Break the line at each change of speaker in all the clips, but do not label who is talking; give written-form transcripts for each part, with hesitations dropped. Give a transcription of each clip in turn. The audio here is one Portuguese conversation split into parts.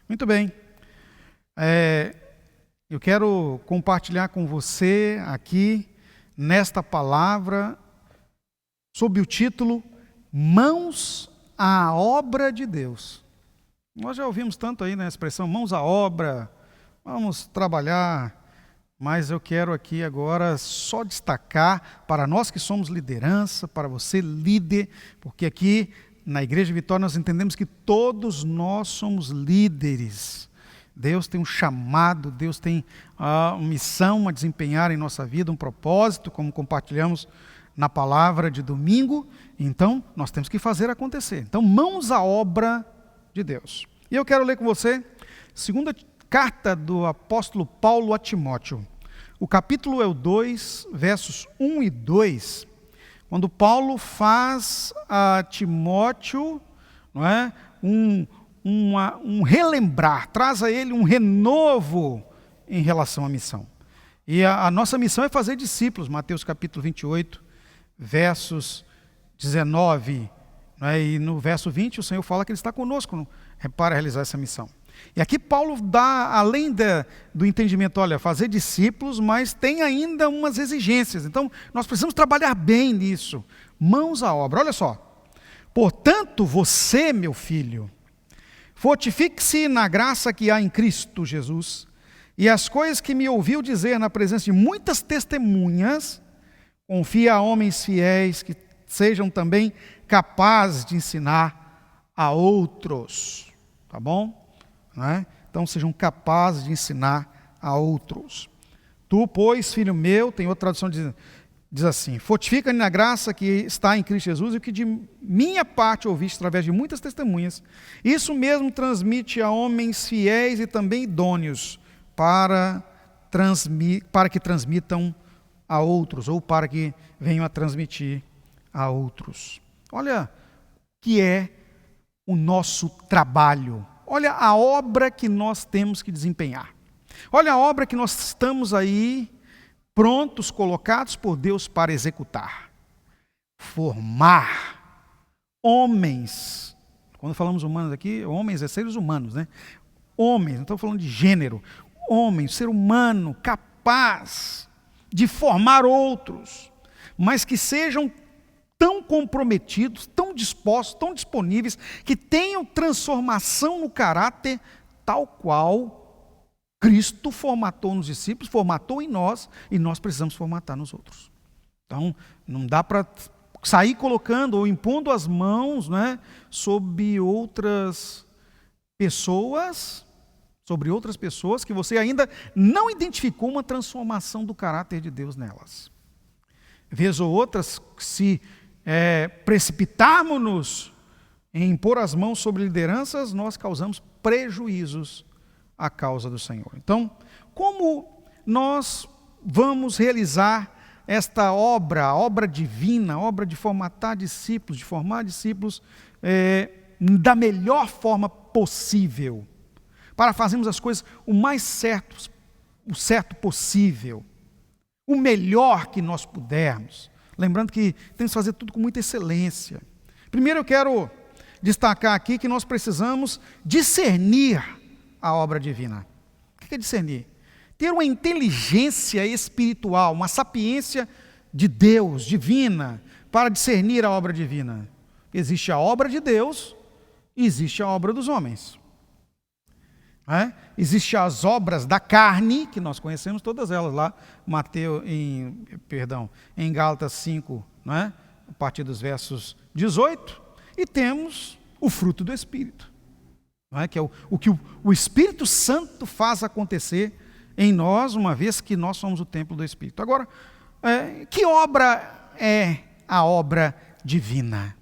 Muito bem. Eu quero compartilhar com você aqui, nesta palavra, sob o título Mãos à Obra de Deus. Nós já ouvimos tanto aí, né, a expressão mãos à obra, vamos trabalhar, mas eu quero aqui agora só destacar para nós que somos liderança, para você líder, porque aqui na Igreja Vitória nós entendemos que todos nós somos líderes. Deus tem um chamado, Deus tem uma missão a desempenhar em nossa vida, um propósito, como compartilhamos na palavra de domingo. Então, nós temos que fazer acontecer. Então, mãos à obra de Deus. E eu quero ler com você segunda carta do apóstolo Paulo a Timóteo. O capítulo é o 2, versos 1 e 2, quando Paulo faz a Timóteo, não é, um relembrar, traz a ele um renovo em relação à missão. E a nossa missão é fazer discípulos, Mateus capítulo 28, versos 19, né, e no verso 20 o Senhor fala que Ele está conosco para realizar essa missão. E aqui Paulo dá, além do entendimento, olha, fazer discípulos, mas tem ainda umas exigências. Então, nós precisamos trabalhar bem nisso. Mãos à obra. Olha só. Portanto, você, meu filho, fortifique-se na graça que há em Cristo Jesus, e as coisas que me ouviu dizer na presença de muitas testemunhas, confia a homens fiéis que sejam também capazes de ensinar a outros. Tá bom? Então sejam capazes de ensinar a outros. Tu, pois, filho meu, tem outra tradução que diz assim: fortifica-te na graça que está em Cristo Jesus e o que de minha parte ouviste através de muitas testemunhas. Isso mesmo transmite a homens fiéis e também idôneos para que transmitam a outros, ou para que venham a transmitir a outros. Olha o que é o nosso trabalho. Olha a obra que nós temos que desempenhar. Olha a obra que nós estamos aí prontos, colocados por Deus para executar. Formar homens. Quando falamos humanos aqui, homens é seres humanos, né? Homens, não estou falando de gênero. Homem, ser humano capaz de formar outros, mas que sejam tão comprometidos, tão dispostos, tão disponíveis, que tenham transformação no caráter tal qual Cristo formatou nos discípulos, formatou em nós, e nós precisamos formatar nos outros. Então, não dá para sair colocando ou impondo as mãos, né, sobre outras pessoas que você ainda não identificou uma transformação do caráter de Deus nelas. Vez ou outras, se precipitarmos-nos em impor as mãos sobre lideranças, nós causamos prejuízos à causa do Senhor. Então, como nós vamos realizar esta obra, a obra divina, a obra de formatar discípulos, de formar discípulos da melhor forma possível, para fazermos as coisas o mais certo possível, o melhor que nós pudermos. Lembrando que temos que fazer tudo com muita excelência. Primeiro eu quero destacar aqui que nós precisamos discernir a obra divina. O que é discernir? Ter uma inteligência espiritual, uma sapiência de Deus, divina, para discernir a obra divina. Existe a obra de Deus e existe a obra dos homens. Existem as obras da carne, que nós conhecemos todas elas lá, em Gálatas 5, a partir dos versos 18, e temos o fruto do Espírito, que é o que o Espírito Santo faz acontecer em nós, uma vez que nós somos o templo do Espírito. Agora, que obra é a obra divina?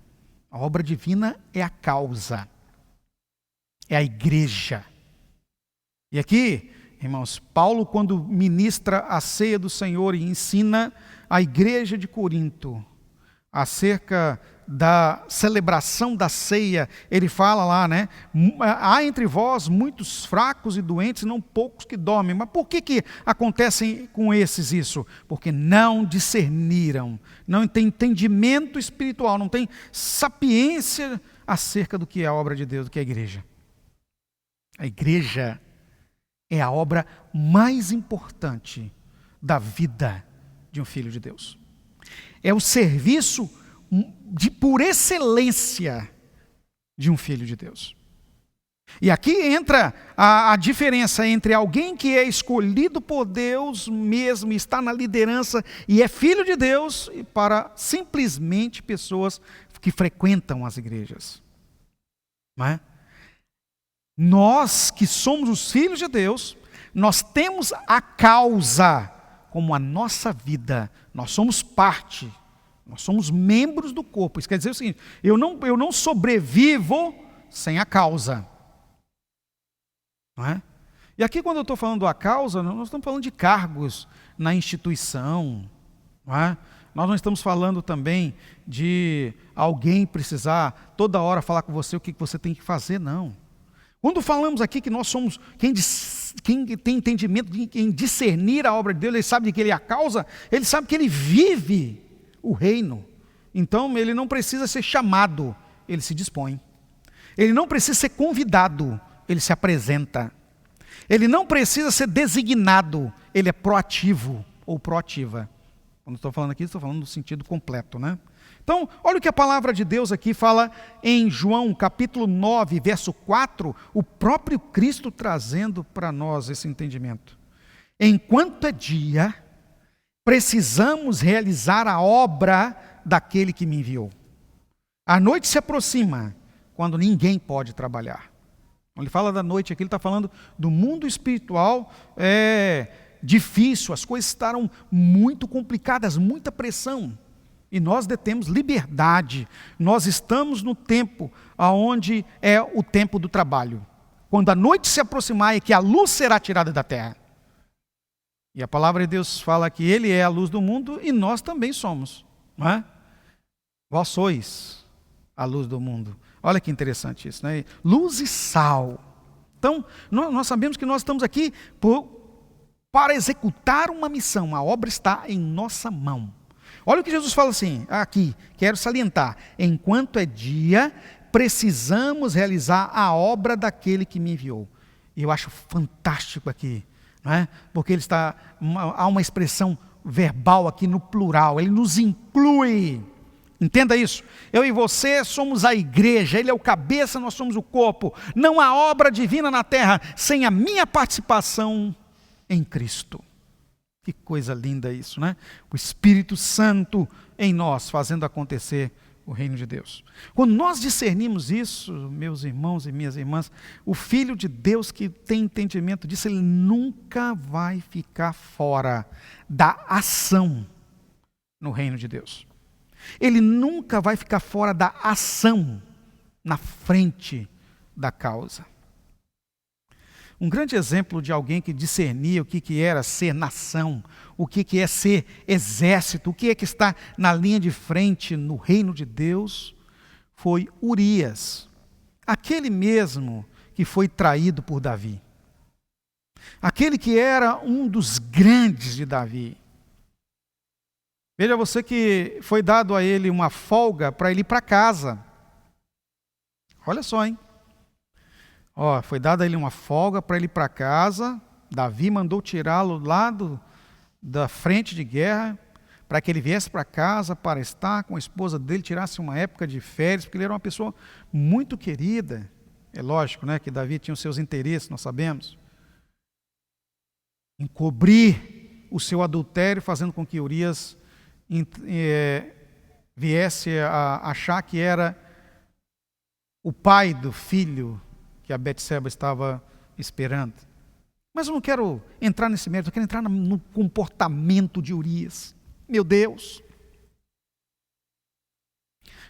A obra divina é a causa, é a igreja. E aqui, irmãos, Paulo, quando ministra a ceia do Senhor e ensina a igreja de Corinto acerca da celebração da ceia, ele fala lá, né? Há entre vós muitos fracos e doentes, não poucos que dormem. Mas por que acontece com esses isso? Porque não discerniram, não tem entendimento espiritual, não tem sapiência acerca do que é a obra de Deus, do que é a igreja. A igreja é a obra mais importante da vida de um filho de Deus. É o serviço por excelência de um filho de Deus. E aqui entra a diferença entre alguém que é escolhido por Deus mesmo, está na liderança e é filho de Deus, e para simplesmente pessoas que frequentam as igrejas. Não é? Nós que somos os filhos de Deus, nós temos a causa como a nossa vida, nós somos parte, nós somos membros do corpo. Isso quer dizer o seguinte: eu não sobrevivo sem a causa. Não é? E aqui, quando eu estou falando da causa, nós estamos falando de cargos na instituição. Não é? Nós não estamos falando também de alguém precisar toda hora falar com você o que você tem que fazer, não. Quando falamos aqui que nós somos quem tem entendimento, quem discernir a obra de Deus, ele sabe de que ele é a causa, ele sabe que ele vive o reino. Então ele não precisa ser chamado, ele se dispõe. Ele não precisa ser convidado, ele se apresenta. Ele não precisa ser designado, ele é proativo ou proativa. Quando estou falando aqui, estou falando no sentido completo, né? Então, olha o que a palavra de Deus aqui fala em João, capítulo 9, verso 4, o próprio Cristo trazendo para nós esse entendimento. Enquanto é dia, precisamos realizar a obra daquele que me enviou. A noite se aproxima, quando ninguém pode trabalhar. Quando ele fala da noite aqui, ele está falando do mundo espiritual difícil, as coisas estarão muito complicadas, muita pressão. E nós detemos liberdade. Nós estamos no tempo onde é o tempo do trabalho. Quando a noite se aproximar é que a luz será tirada da terra. E a palavra de Deus fala que Ele é a luz do mundo e nós também somos. Não é? Vós sois a luz do mundo. Olha que interessante isso, né? Luz e sal. Então, nós sabemos que nós estamos aqui para executar uma missão. A obra está em nossa mão. Olha o que Jesus fala assim, aqui, quero salientar. Enquanto é dia, precisamos realizar a obra daquele que me enviou. E eu acho fantástico aqui, não é? Porque há uma expressão verbal aqui no plural, ele nos inclui. Entenda isso. Eu e você somos a igreja, ele é o cabeça, nós somos o corpo. Não há obra divina na terra sem a minha participação em Cristo. Que coisa linda isso, né? O Espírito Santo em nós, fazendo acontecer o reino de Deus. Quando nós discernimos isso, meus irmãos e minhas irmãs, o Filho de Deus que tem entendimento disso, ele nunca vai ficar fora da ação no reino de Deus. Ele nunca vai ficar fora da ação na frente da causa. Um grande exemplo de alguém que discernia o que era ser nação, o que é ser exército, o que é que está na linha de frente no reino de Deus, foi Urias, aquele mesmo que foi traído por Davi. Aquele que era um dos grandes de Davi. Veja você que foi dado a ele uma folga para ele ir para casa. Olha só, hein? Foi dada a ele uma folga para ele ir para casa. Davi mandou tirá-lo lá da frente de guerra, para que ele viesse para casa para estar com a esposa dele, tirasse uma época de férias, porque ele era uma pessoa muito querida. É lógico, né, que Davi tinha os seus interesses, nós sabemos. Encobrir o seu adultério, fazendo com que Urias viesse a achar que era o pai do filho que a Betseba estava esperando. Mas eu não quero entrar nesse mérito, eu quero entrar no comportamento de Urias. Meu Deus!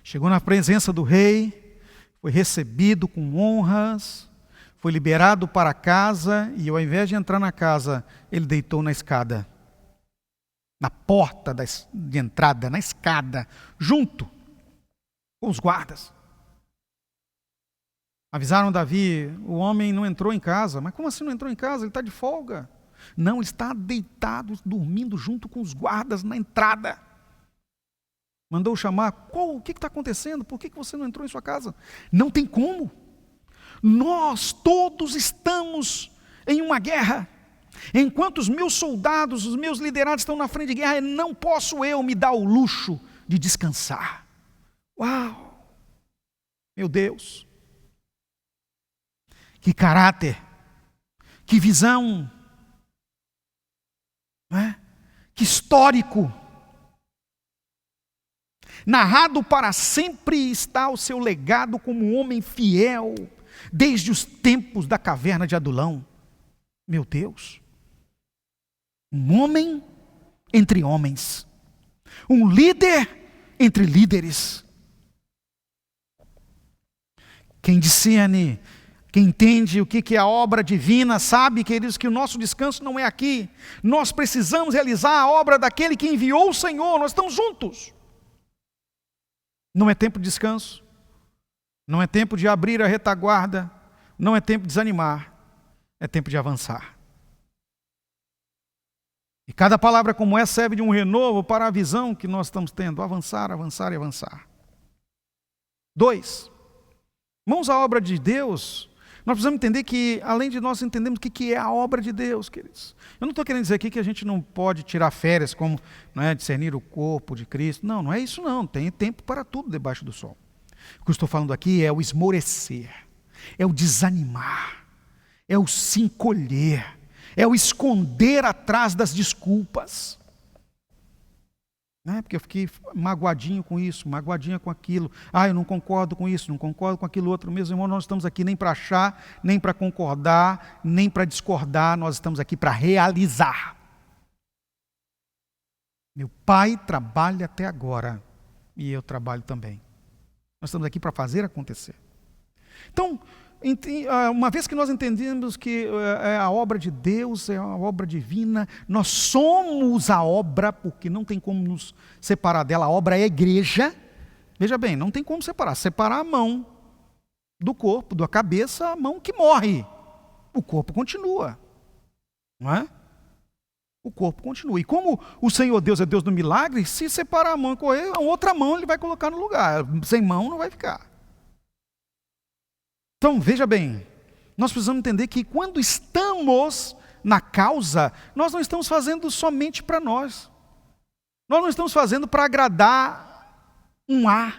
Chegou na presença do rei, foi recebido com honras, foi liberado para casa e ao invés de entrar na casa, ele deitou na escada. Na porta de entrada, na escada, junto com os guardas. Avisaram Davi, o homem não entrou em casa. Mas como assim não entrou em casa? Ele está de folga. Não, ele está deitado, dormindo junto com os guardas na entrada. Mandou chamar, o que está acontecendo? Por que você não entrou em sua casa? Não tem como. Nós todos estamos em uma guerra. Enquanto os meus soldados, os meus liderados estão na frente de guerra, não posso eu me dar o luxo de descansar. Uau! Meu Deus! Que caráter! Que visão! Não é? Que histórico! Narrado para sempre está o seu legado como um homem fiel, desde os tempos da caverna de Adulão. Meu Deus! Um homem entre homens. Um líder entre líderes. Quem discerne, quem entende o que é a obra divina, sabe, queridos, que o nosso descanso não é aqui. Nós precisamos realizar a obra daquele que enviou o Senhor. Nós estamos juntos. Não é tempo de descanso. Não é tempo de abrir a retaguarda. Não é tempo de desanimar. É tempo de avançar. E cada palavra como essa serve de um renovo para a visão que nós estamos tendo. Avançar, avançar e avançar. 2. Mãos à obra de Deus. Nós precisamos entender que, além de nós entendermos o que é a obra de Deus, queridos. Eu não estou querendo dizer aqui que a gente não pode tirar férias, como, não é, discernir o corpo de Cristo. Não, não é isso não. Tem tempo para tudo debaixo do sol. O que eu estou falando aqui é o esmorecer, é o desanimar, é o se encolher, é o esconder atrás das desculpas. Porque eu fiquei magoadinho com isso, magoadinha com aquilo. Eu não concordo com isso, não concordo com aquilo outro. Meus irmãos, nós estamos aqui nem para achar, nem para concordar, nem para discordar. Nós estamos aqui para realizar. Meu pai trabalha até agora e eu trabalho também. Nós estamos aqui para fazer acontecer. Então, uma vez que nós entendemos que é a obra de Deus, é a obra divina, nós somos a obra, porque não tem como nos separar dela. A obra é a igreja. Veja bem, não tem como separar a mão do corpo, da cabeça, a mão que morre. O corpo continua, não é? O corpo continua. E como o Senhor Deus é Deus do milagre, se separar a mão e correr, a outra mão ele vai colocar no lugar. Sem mão não vai ficar. Então, veja bem, nós precisamos entender que quando estamos na causa, nós não estamos fazendo somente para nós. Nós não estamos fazendo para agradar um A,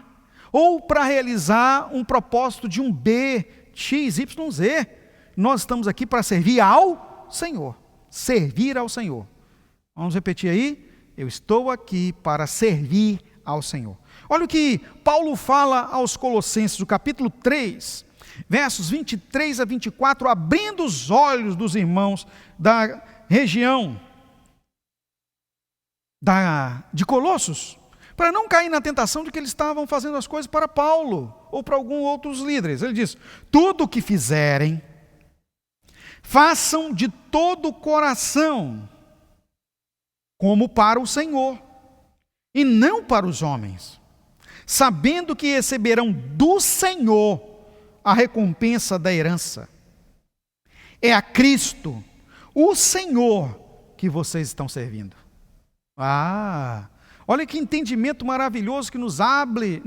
ou para realizar um propósito de um B, X, Y, Z. Nós estamos aqui para servir ao Senhor. Servir ao Senhor. Vamos repetir aí? Eu estou aqui para servir ao Senhor. Olha o que Paulo fala aos Colossenses, no capítulo 3, versos 23 a 24, abrindo os olhos dos irmãos da região de Colossos, para não cair na tentação de que eles estavam fazendo as coisas para Paulo, ou para alguns outros líderes. Ele diz: tudo o que fizerem, façam de todo o coração, como para o Senhor, e não para os homens, sabendo que receberão do Senhor a recompensa da herança. É a Cristo, o Senhor, que vocês estão servindo. Olha que entendimento maravilhoso que nos abre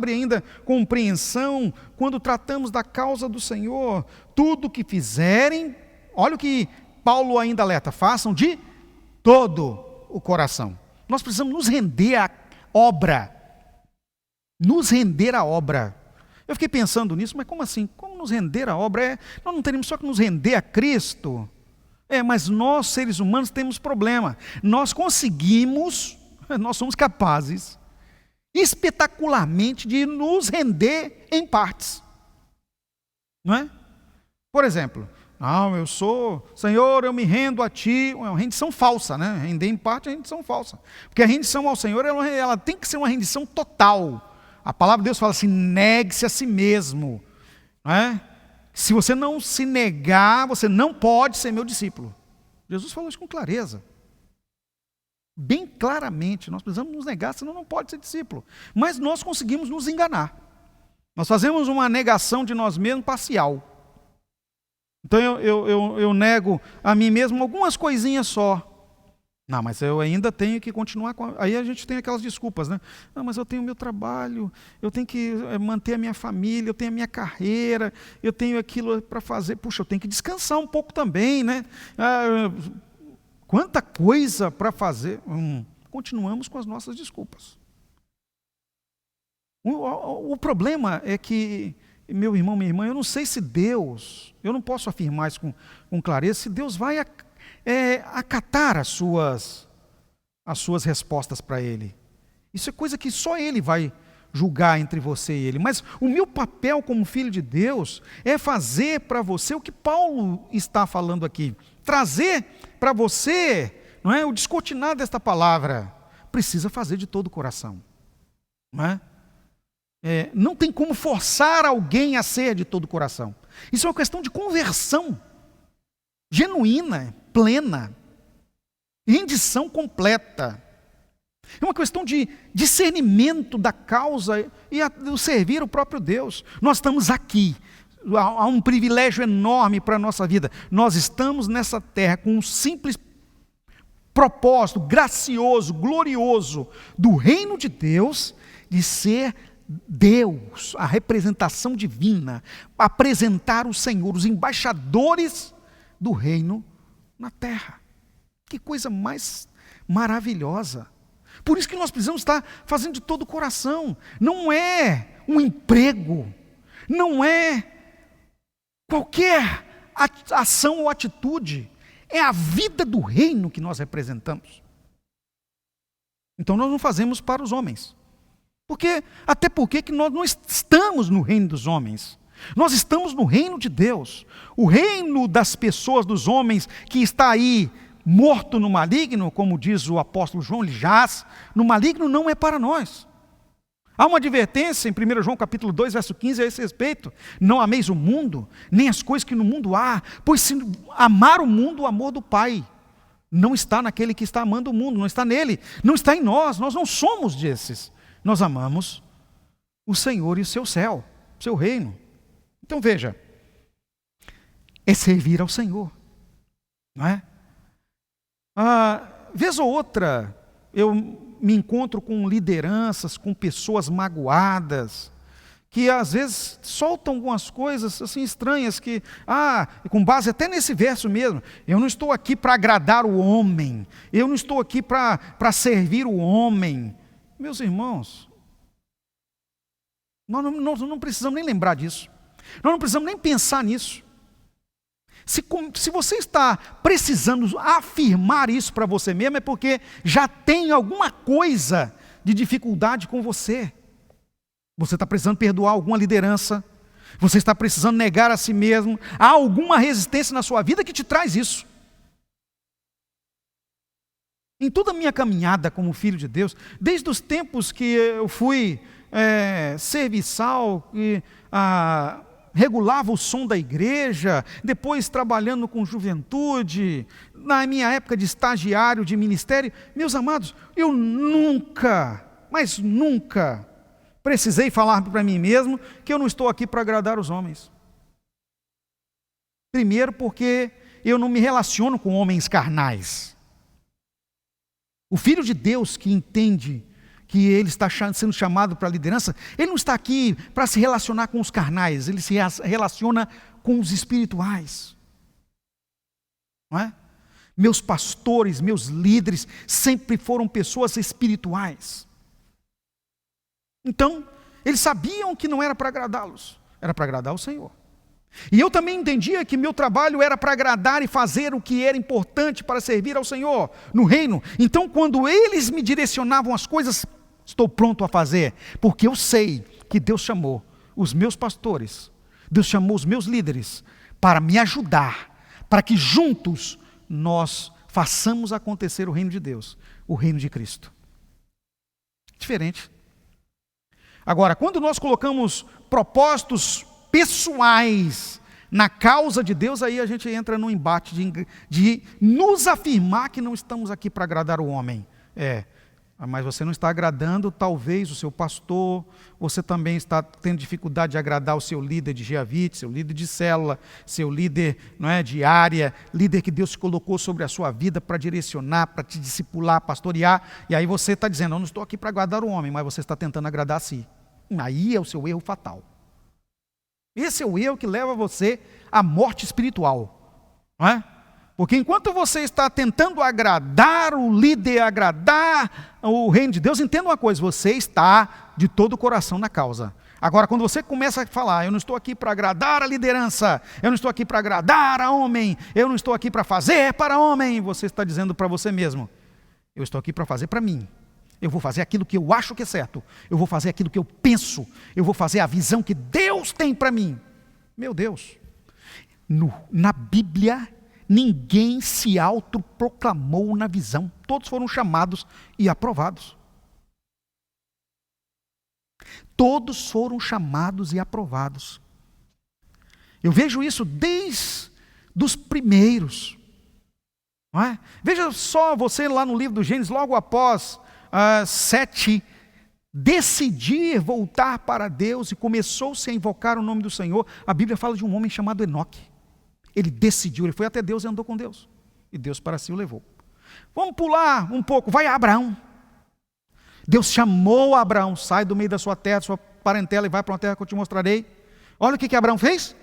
ainda compreensão quando tratamos da causa do Senhor. Tudo que fizerem, olha o que Paulo ainda alerta, façam de todo o coração. Nós precisamos nos render à obra. Nos render à obra. Eu fiquei pensando nisso, mas como assim? Como nos render à obra? Nós não teríamos só que nos render a Cristo. Mas nós, seres humanos, temos problema. Nós somos capazes, espetacularmente, de nos render em partes. Não é? Por exemplo, Senhor, eu me rendo a Ti. É uma rendição falsa, né? Render em parte é rendição falsa. Porque a rendição ao Senhor, ela tem que ser uma rendição total. A palavra de Deus fala assim: negue-se a si mesmo. Não é? Se você não se negar, você não pode ser meu discípulo. Jesus falou isso com clareza. Bem claramente, nós precisamos nos negar, senão não pode ser discípulo. Mas nós conseguimos nos enganar. Nós fazemos uma negação de nós mesmos parcial. Então eu nego a mim mesmo algumas coisinhas só. Não, mas eu ainda tenho que continuar com. Aí a gente tem aquelas desculpas, né? Não, mas eu tenho o meu trabalho, eu tenho que manter a minha família, eu tenho a minha carreira, eu tenho aquilo para fazer. Puxa, eu tenho que descansar um pouco também, né? Quanta coisa para fazer. Continuamos com as nossas desculpas. O problema é que, meu irmão, minha irmã, eu não sei se Deus, eu não posso afirmar isso com clareza, se Deus vai acatar as suas respostas para Ele. Isso é coisa que só Ele vai julgar entre você e Ele. Mas o meu papel como filho de Deus é fazer para você o que Paulo está falando aqui. Trazer para você, não é, o descortinar desta palavra. Precisa fazer de todo o coração. Não é? Não tem como forçar alguém a ser de todo o coração. Isso é uma questão de conversão genuína, plena, rendição completa. É uma questão de discernimento da causa e do servir o próprio Deus. Nós estamos aqui, há um privilégio enorme para a nossa vida. Nós estamos nessa terra com um simples propósito gracioso, glorioso do reino de Deus, de ser Deus, a representação divina, apresentar o Senhor, os embaixadores do reino na terra. Que coisa mais maravilhosa. Por isso que nós precisamos estar fazendo de todo o coração. Não é um emprego, não é qualquer ação ou atitude, é a vida do reino que nós representamos. Então nós não fazemos para os homens. Até porque que nós não estamos no reino dos homens. Nós estamos no reino de Deus. O reino das pessoas, dos homens, que está aí morto no maligno, como diz o apóstolo João, ele jaz no maligno, não é para nós. Há uma advertência em 1 João capítulo 2, verso 15 a esse respeito. Não ameis o mundo, nem as coisas que no mundo há, pois se amar o mundo, o amor do Pai não está naquele que está amando o mundo, não está nele, não está em nós não somos desses. Nós amamos o Senhor e o seu céu, o seu reino. Então veja, é servir ao Senhor, não é? Vez ou outra, eu me encontro com lideranças, com pessoas magoadas, que às vezes soltam algumas coisas assim estranhas, que, com base até nesse verso mesmo, eu não estou aqui para agradar o homem, eu não estou aqui para servir o homem. Meus irmãos, nós não precisamos nem lembrar disso, nós não precisamos nem pensar nisso. Se você está precisando afirmar isso para você mesmo, é porque já tem alguma coisa de dificuldade com você. Você está precisando perdoar alguma liderança, você está precisando negar a si mesmo, há alguma resistência na sua vida que te traz isso. Em toda a minha caminhada como filho de Deus, desde os tempos que eu fui serviçal, regulava o som da igreja, depois trabalhando com juventude, na minha época de estagiário de ministério, meus amados, eu nunca, mas nunca, precisei falar para mim mesmo que eu não estou aqui para agradar os homens. Primeiro porque eu não me relaciono com homens carnais. O filho de Deus que entende que ele está sendo chamado para a liderança, ele não está aqui para se relacionar com os carnais, ele se relaciona com os espirituais. Não é? Meus pastores, meus líderes, sempre foram pessoas espirituais. Então, eles sabiam que não era para agradá-los, era para agradar o Senhor. E eu também entendia que meu trabalho era para agradar e fazer o que era importante para servir ao Senhor no reino. Então, quando eles me direcionavam as coisas, estou pronto a fazer, porque eu sei que Deus chamou os meus pastores, Deus chamou os meus líderes para me ajudar, para que juntos nós façamos acontecer o reino de Deus, o reino de Cristo. Diferente. Agora, quando nós colocamos propósitos pessoais na causa de Deus, aí a gente entra num embate de nos afirmar que não estamos aqui para agradar o homem. Mas você não está agradando talvez o seu pastor, você também está tendo dificuldade de agradar o seu líder de Giavite, seu líder de célula, seu líder, não é, de área, líder que Deus colocou sobre a sua vida para direcionar, para te discipular, pastorear, e aí você está dizendo, eu não estou aqui para agradar o homem, mas você está tentando agradar a si. Aí é o seu erro fatal. Esse é o erro que leva você à morte espiritual, não é? Porque enquanto você está tentando agradar o líder, agradar o reino de Deus, entenda uma coisa, você está de todo o coração na causa. Agora, quando você começa a falar, eu não estou aqui para agradar a liderança, eu não estou aqui para agradar a homem, eu não estou aqui para fazer para homem, você está dizendo para você mesmo, eu estou aqui para fazer para mim. Eu vou fazer aquilo que eu acho que é certo, eu vou fazer aquilo que eu penso, eu vou fazer a visão que Deus tem para mim. Meu Deus, na Bíblia, ninguém se autoproclamou na visão. Todos foram chamados e aprovados. Todos foram chamados e aprovados. Eu vejo isso desde os primeiros. Não é? Veja só você lá no livro do Gênesis, logo após Sete decidir voltar para Deus e começou-se a invocar o nome do Senhor, a Bíblia fala de um homem chamado Enoque. Ele decidiu, ele foi até Deus e andou com Deus. E Deus para si o levou. Vamos pular um pouco, vai a Abraão. Deus chamou Abraão, sai do meio da sua terra, da sua parentela e vai para uma terra que eu te mostrarei. Olha o que Abraão fez.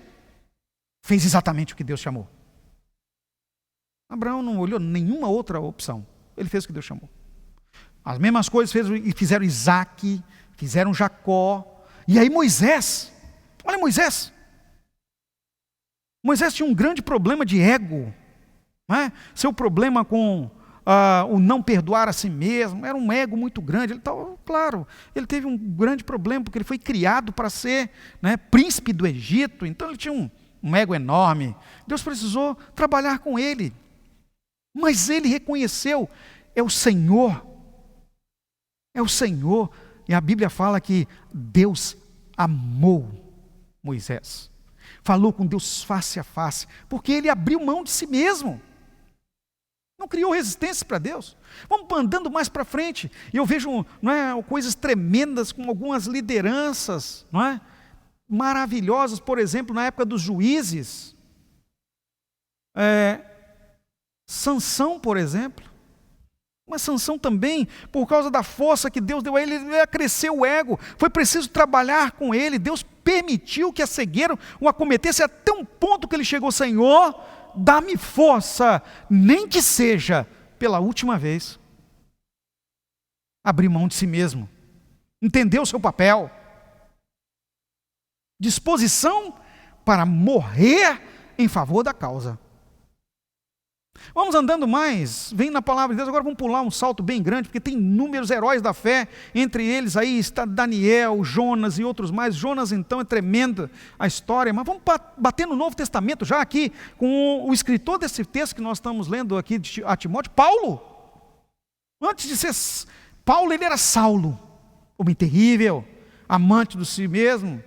Fez exatamente o que Deus chamou. Abraão não olhou nenhuma outra opção. Ele fez o que Deus chamou. As mesmas coisas fizeram Isaac, fizeram Jacó. E aí Moisés, olha Moisés. Moisés tinha um grande problema de ego, não é? Seu problema com o não perdoar a si mesmo, era um ego muito grande. Ele estava, claro, ele teve um grande problema, porque ele foi criado para ser, né, príncipe do Egito, então ele tinha um ego enorme. Deus precisou trabalhar com ele, mas ele reconheceu, é o Senhor, e a Bíblia fala que Deus amou Moisés. Falou com Deus face a face, porque ele abriu mão de si mesmo. Não criou resistência para Deus. Vamos andando mais para frente. E eu vejo, não é, coisas tremendas com algumas lideranças, não é, maravilhosas. Por exemplo, na época dos juízes. Sansão, por exemplo. Mas Sansão também, por causa da força que Deus deu a ele cresceu o ego. Foi preciso trabalhar com ele. Deus permitiu que a cegueira o acometesse até um ponto que ele chegou: Senhor, dá-me força, nem que seja pela última vez. Abrir mão de si mesmo. Entendeu o seu papel. Disposição para morrer em favor da causa. Vamos andando mais, vem na palavra de Deus. Agora vamos pular um salto bem grande, porque tem inúmeros heróis da fé, entre eles aí está Daniel, Jonas e outros mais. Jonas então é tremenda a história, mas vamos bater no Novo Testamento já aqui, com o escritor desse texto que nós estamos lendo aqui a Timóteo, Paulo. Antes de ser Paulo, ele era Saulo, homem terrível, amante de si mesmo,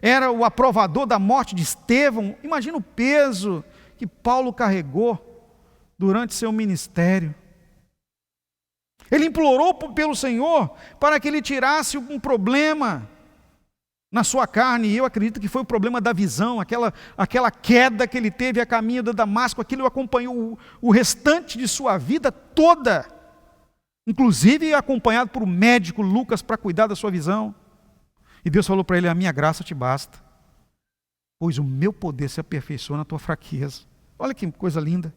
era o aprovador da morte de Estevão. Imagina o peso que Paulo carregou durante seu ministério. Ele implorou pelo Senhor para que ele tirasse um problema na sua carne, e eu acredito que foi o problema da visão, aquela queda que ele teve a caminho de Damasco. Aquilo acompanhou o restante de sua vida toda, inclusive acompanhado por um médico, Lucas, para cuidar da sua visão. E Deus falou para ele: a minha graça te basta, pois o meu poder se aperfeiçoa na tua fraqueza. Olha que coisa linda.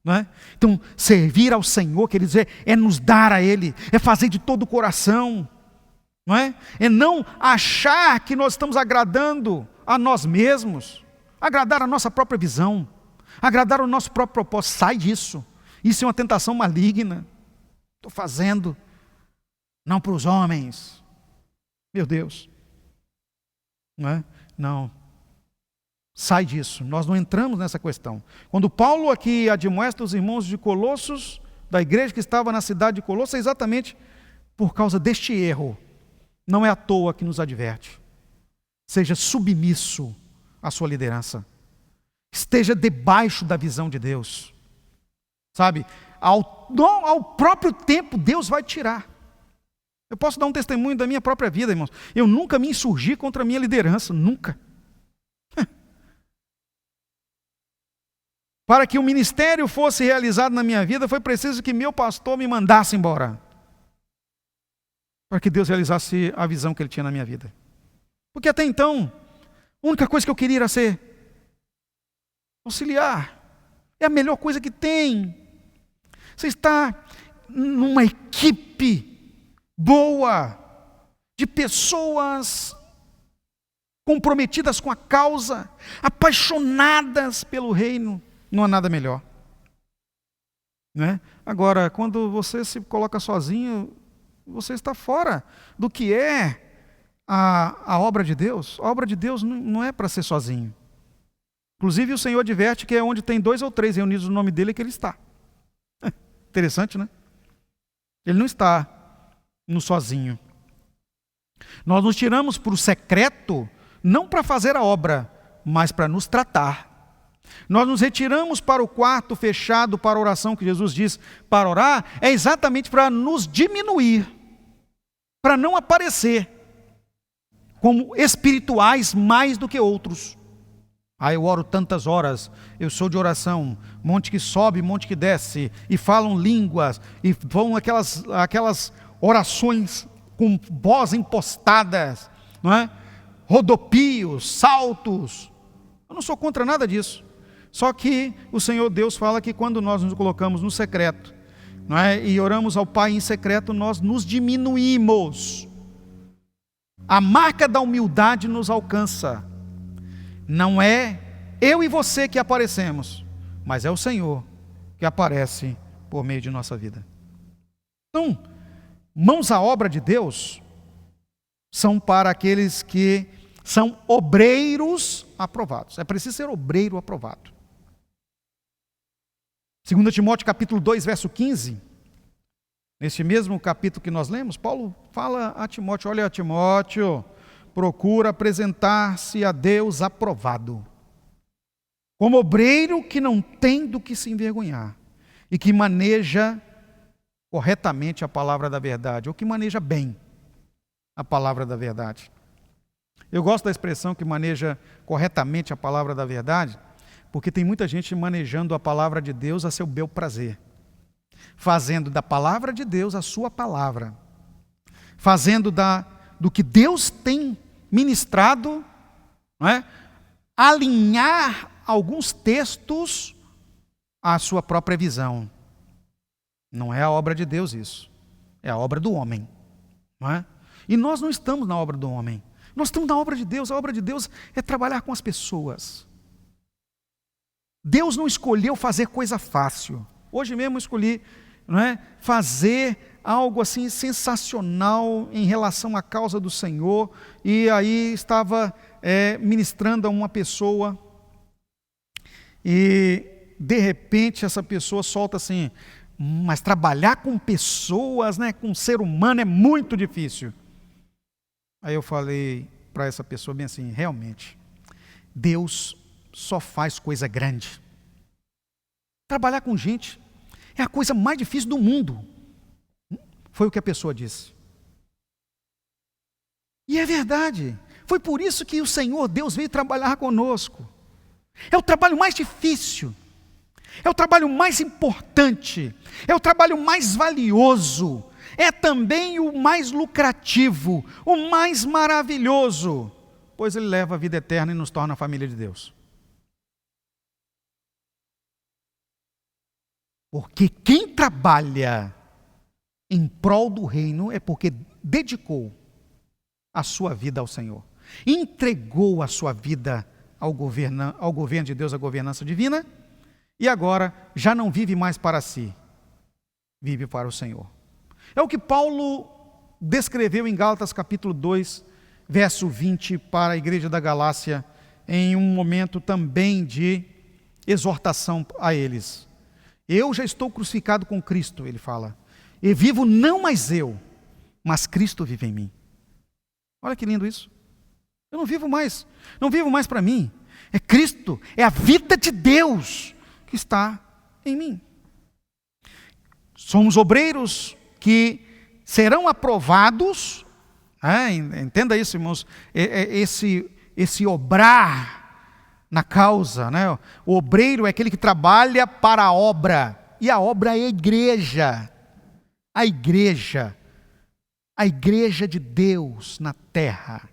Não é? Então, servir ao Senhor, quer dizer, é nos dar a Ele, é fazer de todo o coração, não é? É não achar que nós estamos agradando a nós mesmos, agradar a nossa própria visão, agradar o nosso próprio propósito. Sai disso, isso é uma tentação maligna. Estou fazendo, não para os homens, meu Deus, não é? Não. Sai disso, nós não entramos nessa questão. Quando Paulo aqui admoesta os irmãos de Colossos, da igreja que estava na cidade de Colossos, é exatamente por causa deste erro. Não é à toa que nos adverte. Seja submisso à sua liderança. Esteja debaixo da visão de Deus. Sabe, ao próprio tempo Deus vai tirar. Eu posso dar um testemunho da minha própria vida, irmãos. Eu nunca me insurgi contra a minha liderança, nunca. Para que o ministério fosse realizado na minha vida, foi preciso que meu pastor me mandasse embora. Para que Deus realizasse a visão que Ele tinha na minha vida. Porque até então, a única coisa que eu queria era ser auxiliar. É a melhor coisa que tem. Você está numa equipe boa, de pessoas comprometidas com a causa, apaixonadas pelo reino. Não há nada melhor. Né? Agora, quando você se coloca sozinho, você está fora do que é a obra de Deus. A obra de Deus não é para ser sozinho. Inclusive o Senhor adverte que é onde tem 2 ou 3 reunidos no nome dele que Ele está. Interessante, né? Ele não está no sozinho. Nós nos tiramos para o secreto, não para fazer a obra, mas para nos tratar. Nós nos retiramos para o quarto fechado para a oração, que Jesus diz para orar, é exatamente para nos diminuir, para não aparecer como espirituais mais do que outros. Eu oro tantas horas, eu sou de oração, monte que sobe, monte que desce, e falam línguas, e vão aquelas orações com voz impostadas, não é? Rodopios, saltos. Eu não sou contra nada disso. Só que o Senhor Deus fala que quando nós nos colocamos no secreto, não é? E oramos ao Pai em secreto, nós nos diminuímos. A marca da humildade nos alcança. Não é eu e você que aparecemos, mas é o Senhor que aparece por meio de nossa vida. Então, mãos à obra de Deus são para aqueles que são obreiros aprovados. É preciso ser obreiro aprovado. 2 Timóteo capítulo 2, verso 15, neste mesmo capítulo que nós lemos, Paulo fala a Timóteo: olha, Timóteo, procura apresentar-se a Deus aprovado, como obreiro que não tem do que se envergonhar, e que maneja corretamente a palavra da verdade, ou que maneja bem a palavra da verdade. Eu gosto da expressão que maneja corretamente a palavra da verdade, porque tem muita gente manejando a palavra de Deus a seu bel prazer, fazendo da palavra de Deus a sua palavra, fazendo do que Deus tem ministrado, não é? Alinhar alguns textos à sua própria visão. Não é a obra de Deus isso, é a obra do homem, não é? E nós não estamos na obra do homem, nós estamos na obra de Deus. A obra de Deus é trabalhar com as pessoas. Deus não escolheu fazer coisa fácil. Hoje mesmo eu escolhi, não é, fazer algo assim sensacional em relação à causa do Senhor, e aí estava ministrando a uma pessoa, e de repente essa pessoa solta assim: mas trabalhar com pessoas, né, com ser humano é muito difícil. Aí eu falei para essa pessoa bem assim: realmente, Deus só faz coisa grande. Trabalhar com gente é a coisa mais difícil do mundo. Foi o que a pessoa disse. E é verdade. Foi por isso que o Senhor Deus veio trabalhar conosco. É o trabalho mais difícil. É o trabalho mais importante. É o trabalho mais valioso. É também o mais lucrativo, o mais maravilhoso, pois ele leva a vida eterna e nos torna a família de Deus. Porque quem trabalha em prol do reino é porque dedicou a sua vida ao Senhor, entregou a sua vida ao governo de Deus, à governança divina, e agora já não vive mais para si, vive para o Senhor. É o que Paulo descreveu em Gálatas capítulo 2, verso 20, para a igreja da Galácia, em um momento também de exortação a eles. Eu já estou crucificado com Cristo, ele fala, e vivo não mais eu, mas Cristo vive em mim. Olha que lindo isso. Eu não vivo mais para mim, é Cristo, é a vida de Deus que está em mim. Somos obreiros que serão aprovados, entenda isso, irmãos, esse obrar na causa, né? O obreiro é aquele que trabalha para a obra, e a obra é a igreja, a igreja de Deus na terra.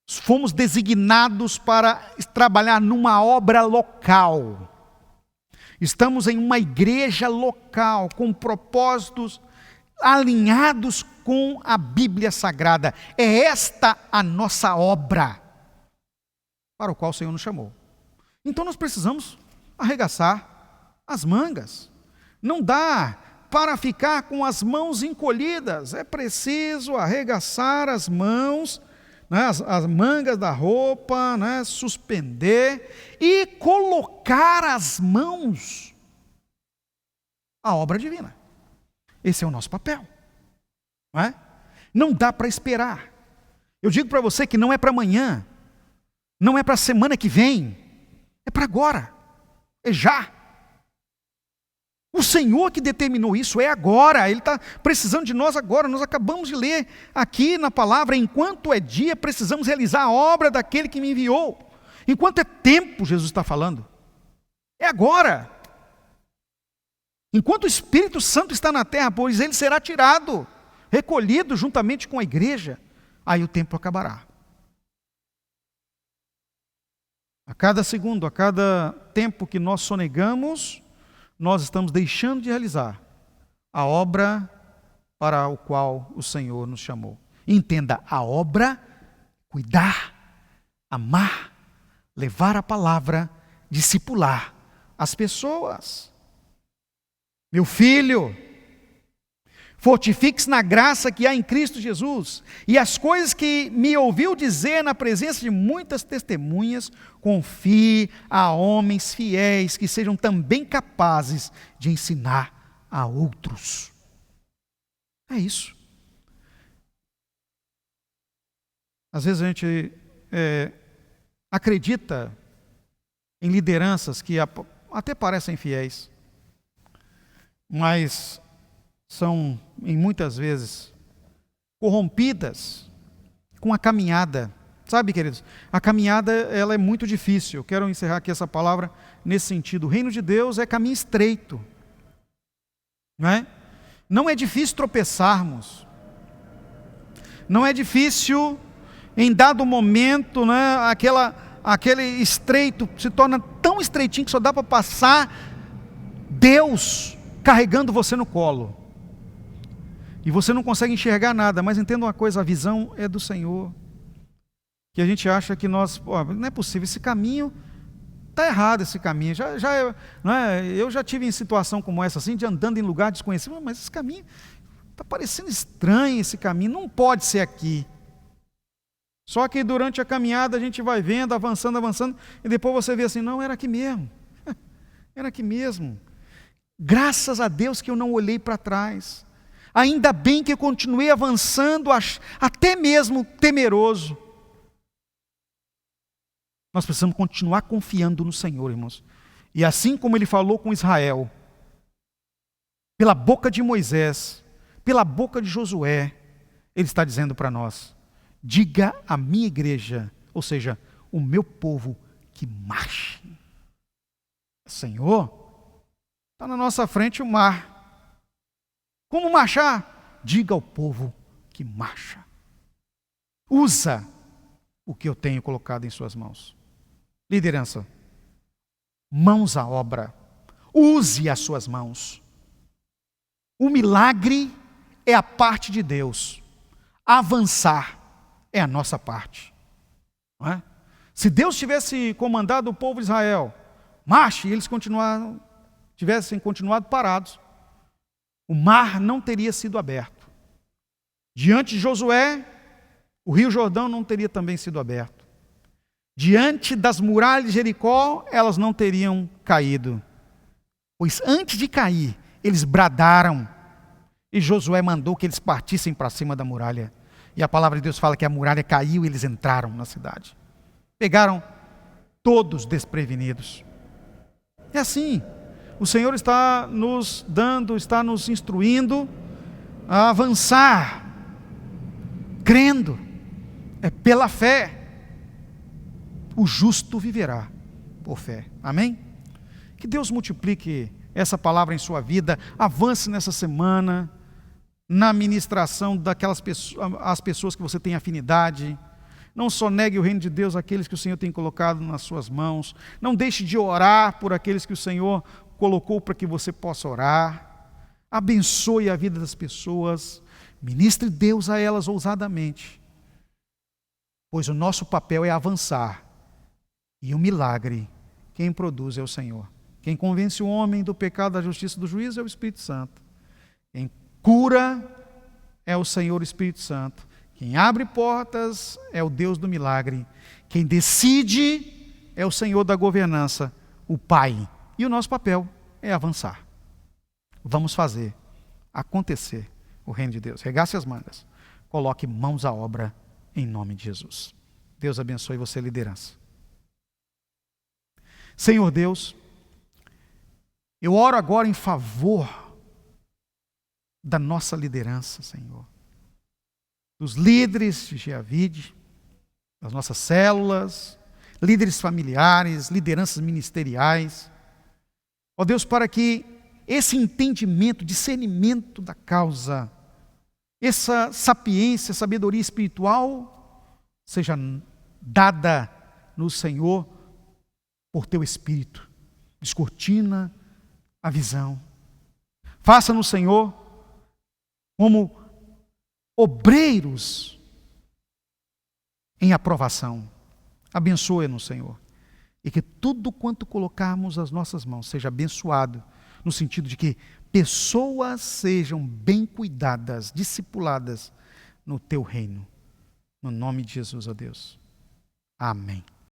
Fomos designados para trabalhar numa obra local. Estamos em uma igreja local, com propósitos alinhados com a Bíblia Sagrada. É esta a nossa obra para o qual o Senhor nos chamou. Então nós precisamos arregaçar as mangas. Não dá para ficar com as mãos encolhidas. É preciso arregaçar as mãos, né, as mangas da roupa, né, suspender e colocar as mãos à obra divina. Esse é o nosso papel. Não é? Não dá para esperar. Eu digo para você que não é para amanhã, não é para a semana que vem, é para agora, é já. O Senhor que determinou isso, é agora, Ele está precisando de nós agora. Nós acabamos de ler aqui na palavra, enquanto é dia, precisamos realizar a obra daquele que me enviou. Enquanto é tempo, Jesus está falando, é agora. Enquanto o Espírito Santo está na terra, pois ele será tirado, recolhido juntamente com a igreja, aí o tempo acabará. A cada segundo, a cada tempo que nós sonegamos, nós estamos deixando de realizar a obra para o qual o Senhor nos chamou. Entenda, a obra, cuidar, amar, levar a palavra, discipular as pessoas. Meu filho, fortifique-se na graça que há em Cristo Jesus, e as coisas que me ouviu dizer na presença de muitas testemunhas, confie a homens fiéis que sejam também capazes de ensinar a outros. É isso. Às vezes a gente acredita em lideranças que até parecem fiéis, mas são, em muitas vezes, corrompidas com a caminhada. Sabe, queridos, a caminhada ela é muito difícil. Eu quero encerrar aqui essa palavra nesse sentido. O reino de Deus é caminho estreito. Não é? Não é difícil tropeçarmos. Não é difícil, em dado momento, né, aquele estreito se torna tão estreitinho que só dá para passar Deus carregando você no colo. E você não consegue enxergar nada, mas entenda uma coisa, a visão é do Senhor. Que a gente acha que não é possível, esse caminho, está errado esse caminho. Eu já tive em situação como essa, assim, de andando em lugar desconhecido, mas esse caminho, está parecendo estranho esse caminho, não pode ser aqui. Só que durante a caminhada a gente vai vendo, avançando, e depois você vê assim, não, era aqui mesmo, era aqui mesmo. Graças a Deus que eu não olhei para trás. Ainda bem que eu continuei avançando, até mesmo temeroso. Nós precisamos continuar confiando no Senhor, irmãos. E assim como Ele falou com Israel, pela boca de Moisés, pela boca de Josué, Ele está dizendo para nós, diga à minha igreja, ou seja, o meu povo, que marche. Senhor, está na nossa frente o mar. Como marchar? Diga ao povo que marcha. Usa o que eu tenho colocado em suas mãos. Liderança, mãos à obra. Use as suas mãos. O milagre é a parte de Deus. Avançar é a nossa parte. Não é? Se Deus tivesse comandado o povo de Israel, marche, e eles tivessem continuado parados, o mar não teria sido aberto. Diante de Josué, o rio Jordão não teria também sido aberto. Diante das muralhas de Jericó, elas não teriam caído. Pois antes de cair, eles bradaram. E Josué mandou que eles partissem para cima da muralha. E a palavra de Deus fala que a muralha caiu e eles entraram na cidade. Pegaram todos desprevenidos. É assim. O Senhor está nos dando, está nos instruindo a avançar, crendo, é pela fé. O justo viverá por fé. Amém? Que Deus multiplique essa palavra em sua vida. Avance nessa semana na ministração daquelas pessoas, as pessoas que você tem afinidade. Não só negue o reino de Deus àqueles que o Senhor tem colocado nas suas mãos. Não deixe de orar por aqueles que o Senhor colocou para que você possa orar. Abençoe a vida das pessoas. Ministre Deus a elas ousadamente. Pois o nosso papel é avançar. E o milagre, quem produz é o Senhor. Quem convence o homem do pecado, da justiça e do juízo é o Espírito Santo. Quem cura é o Senhor Espírito Santo. Quem abre portas é o Deus do milagre. Quem decide é o Senhor da governança, o Pai. E o nosso papel é avançar. Vamos fazer acontecer o reino de Deus. Regace as mangas. Coloque mãos à obra em nome de Jesus. Deus abençoe você, liderança. Senhor Deus, eu oro agora em favor da nossa liderança, Senhor. Dos líderes de Geavide, das nossas células, líderes familiares, lideranças ministeriais. Ó Deus, para que esse entendimento, discernimento da causa, essa sapiência, sabedoria espiritual seja dada no Senhor por Teu Espírito. Descortina a visão. Faça-nos, Senhor, como obreiros em aprovação. Abençoe-nos, Senhor. E que tudo quanto colocarmos as nossas mãos seja abençoado, no sentido de que pessoas sejam bem cuidadas, discipuladas no Teu reino. No nome de Jesus, ó Deus. Amém.